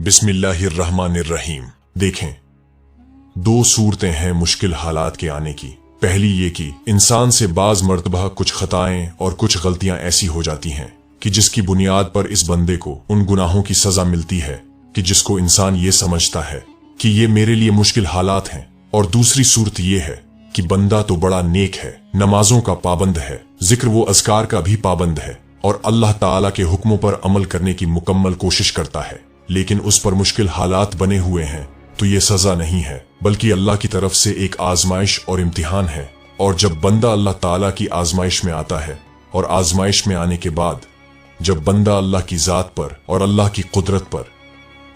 बिस्मिल्लाहिर्रहमानिर्रहीम। देखें, दो सूरतें हैं मुश्किल हालात के आने की। पहली ये कि इंसान से बाज मर्तबा कुछ खताएं और कुछ गलतियां ऐसी हो जाती हैं कि जिसकी बुनियाद पर इस बंदे को उन गुनाहों की सजा मिलती है कि जिसको इंसान ये समझता है कि ये मेरे लिए मुश्किल हालात हैं। और दूसरी सूरत ये है कि बंदा तो बड़ा नेक है, नमाजों का पाबंद है, जिक्र वो अज़कार का भी पाबंद है और अल्लाह ताला के हुक्मों पर अमल करने की मुकम्मल कोशिश करता है, लेकिन उस पर मुश्किल हालात बने हुए हैं। तो ये सजा नहीं है बल्कि अल्लाह की तरफ से एक आजमाइश और इम्तिहान है। और जब बंदा अल्लाह ताला की आजमाइश में आता है और आजमाइश में आने के बाद जब बंदा अल्लाह की जात पर और अल्लाह की कुदरत पर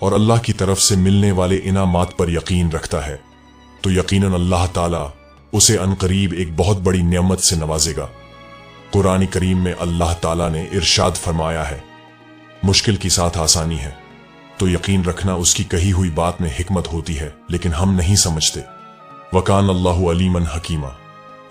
और अल्लाह की तरफ से मिलने वाले इनामात पर यकीन रखता है, तो यकीनन अल्लाह ताला उसे अनकरीब एक बहुत बड़ी नेमत से नवाजेगा। कुरान करीम में अल्लाह ताला ने इरशाद फरमाया है, मुश्किल के साथ आसानी है, तो यकीन रखना उसकी कही हुई बात में हिकमत होती है, लेकिन हम नहीं समझते। वकान अल्लाहु अलीमन हकीमा,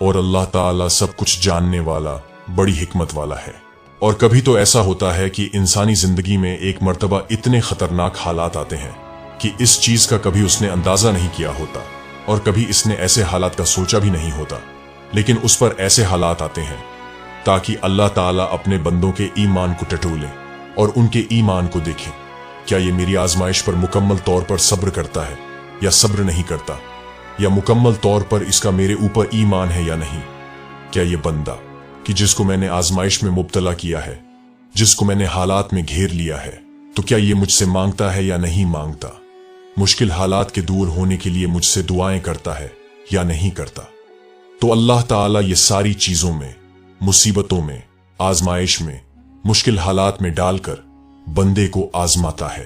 और अल्लाह ताला सब कुछ जानने वाला, बड़ी हिकमत वाला है। और कभी तो ऐसा होता है कि इंसानी जिंदगी में एक मर्तबा इतने खतरनाक हालात आते हैं कि इस चीज का कभी उसने अंदाजा नहीं किया होता और कभी इसने ऐसे हालात का सोचा भी नहीं होता, लेकिन उस पर ऐसे हालात आते हैं ताकि अल्लाह ताला अपने बंदों के ईमान को टटोले और उनके ईमान को देखे। क्या ये मेरी आजमाइश पर मुकम्मल तौर पर सब्र करता है या सब्र नहीं करता, या मुकम्मल तौर पर इसका मेरे ऊपर ईमान है या नहीं। क्या ये बंदा कि जिसको मैंने आजमाइश में मुब्तला किया है, जिसको मैंने हालात में घेर लिया है, तो क्या ये मुझसे मांगता है या नहीं मांगता, मुश्किल हालात के दूर होने के लिए मुझसे दुआएं करता है या नहीं करता। तो अल्लाह ताला ये सारी चीजों में, मुसीबतों में, आजमाइश में, मुश्किल हालात में डालकर बंदे को आजमाता है।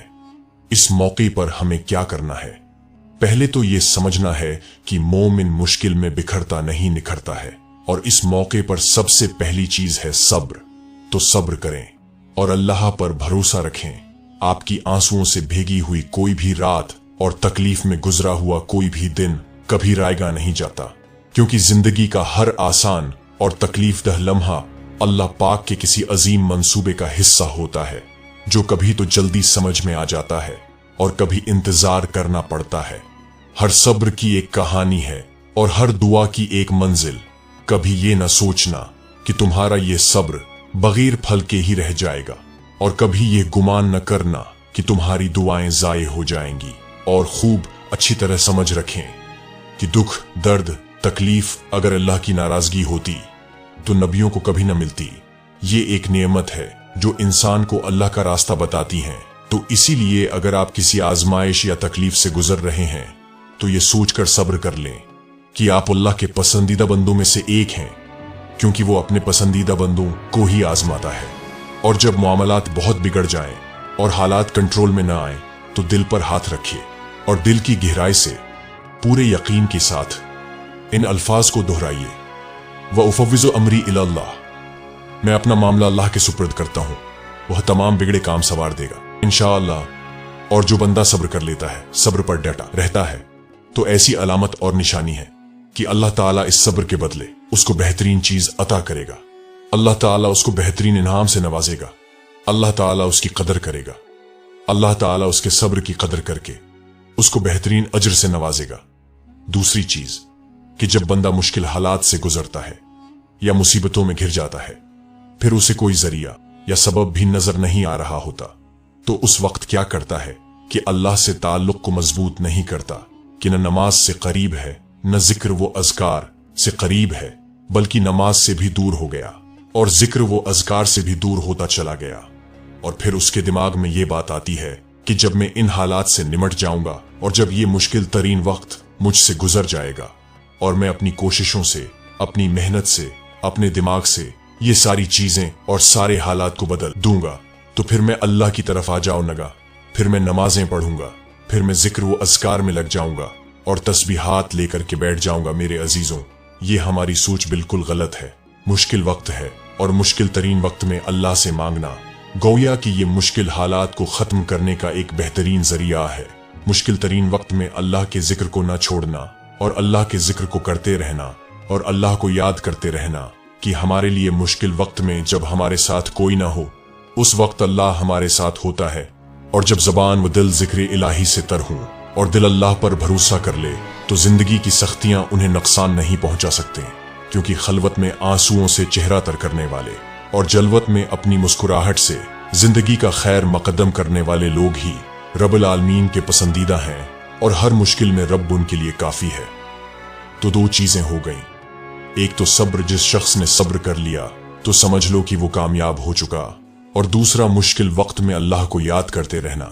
इस मौके पर हमें क्या करना है? पहले तो ये समझना है कि मोमिन मुश्किल में बिखरता नहीं निखरता है, और इस मौके पर सबसे पहली चीज है सब्र। तो सब्र करें और अल्लाह पर भरोसा रखें। आपकी आंसुओं से भीगी हुई कोई भी रात और तकलीफ में गुजरा हुआ कोई भी दिन कभी रायगा नहीं जाता, क्योंकि जिंदगी का हर आसान और तकलीफ दह लम्हा अल्लाह पाक के किसी अजीम मंसूबे का हिस्सा होता है, जो कभी तो जल्दी समझ में आ जाता है और कभी इंतजार करना पड़ता है। हर सब्र की एक कहानी है और हर दुआ की एक मंजिल। कभी ये न सोचना कि तुम्हारा ये सब्र बगैर फल के ही रह जाएगा, और कभी ये गुमान न करना कि तुम्हारी दुआएं जाये हो जाएंगी। और खूब अच्छी तरह समझ रखें कि दुख, दर्द, तकलीफ अगर अल्लाह की नाराजगी होती तो नबियों को कभी न मिलती। ये एक नेमत है जो इंसान को अल्लाह का रास्ता बताती हैं। तो इसीलिए अगर आप किसी आजमाइश या तकलीफ से गुजर रहे हैं तो ये सोचकर सब्र कर लें कि आप अल्लाह के पसंदीदा बंदों में से एक हैं, क्योंकि वो अपने पसंदीदा बंदों को ही आजमाता है। और जब मामलात बहुत बिगड़ जाएं और हालात कंट्रोल में ना आए तो दिल पर हाथ रखिए और दिल की गहराई से पूरे यकीन के साथ इन अल्फाज को दोहराइए, व उफव्विज़ु अमरी इलल्लाह, मैं अपना मामला अल्लाह के सुपुर्द करता हूँ, वह तमाम बिगड़े काम संवार देगा इंशाअल्लाह। और जो बंदा सब्र कर लेता है, सब्र पर डटा रहता है, तो ऐसी अलामत और निशानी है कि अल्लाह ताला इस सब्र के बदले उसको बेहतरीन चीज अता करेगा। अल्लाह ताला उसको बेहतरीन इनाम से नवाजेगा। अल्लाह ताला उसकी कदर करेगा। अल्लाह ताला उसके सब्र की कदर करके उसको बेहतरीन अजर से नवाजेगा। दूसरी चीज कि जब बंदा मुश्किल हालात से गुजरता है या मुसीबतों में घिर जाता है, फिर उसे कोई जरिया या सबब भी नजर नहीं आ रहा होता, तो उस वक्त क्या करता है कि अल्लाह से ताल्लुक को मजबूत नहीं करता कि न नमाज से करीब है, न जिक्र वो अज़कार से करीब है, बल्कि नमाज से भी दूर हो गया और जिक्र वो अज़कार से भी दूर होता चला गया। और फिर उसके दिमाग में ये बात आती है कि जब मैं इन हालात से निमट जाऊंगा और जब ये मुश्किल तरीन वक्त मुझसे गुजर जाएगा और मैं अपनी कोशिशों से, अपनी मेहनत से, अपने दिमाग से ये सारी चीजें और सारे हालात को बदल दूंगा, तो फिर मैं अल्लाह की तरफ आ जाऊंगा, फिर मैं नमाजें पढ़ूंगा, फिर मैं जिक्र व अज़कार में लग जाऊंगा और तस्बीहात लेकर के बैठ जाऊंगा। मेरे अजीजों, ये हमारी सोच बिल्कुल गलत है। मुश्किल वक्त है और मुश्किल तरीन वक्त में अल्लाह से मांगना गोया कि ये मुश्किल हालात को खत्म करने का एक बेहतरीन जरिया है। मुश्किल तरीन वक्त में अल्लाह के जिक्र को न छोड़ना और अल्लाह के जिक्र को करते रहना और अल्लाह को याद करते रहना कि हमारे लिए मुश्किल वक्त में जब हमारे साथ कोई ना हो, उस वक्त अल्लाह हमारे साथ होता है اور جب زبان و دل ذکر الہی سے تر ہوں اور دل اللہ پر بھروسہ کر لے تو زندگی کی سختیاں انہیں نقصان نہیں پہنچا سکتے، کیونکہ خلوت میں آنسوؤں سے چہرہ تر کرنے والے اور جلوت میں اپنی مسکراہٹ سے زندگی کا خیر مقدم کرنے والے لوگ ہی رب العالمین کے پسندیدہ ہیں، اور ہر مشکل میں رب ان کے لیے کافی ہے۔ تو دو چیزیں ہو گئیں، ایک تو صبر، جس شخص نے صبر کر لیا تو سمجھ لو کہ وہ کامیاب ہو چکا، اور دوسرا مشکل وقت میں اللہ کو یاد کرتے رہنا۔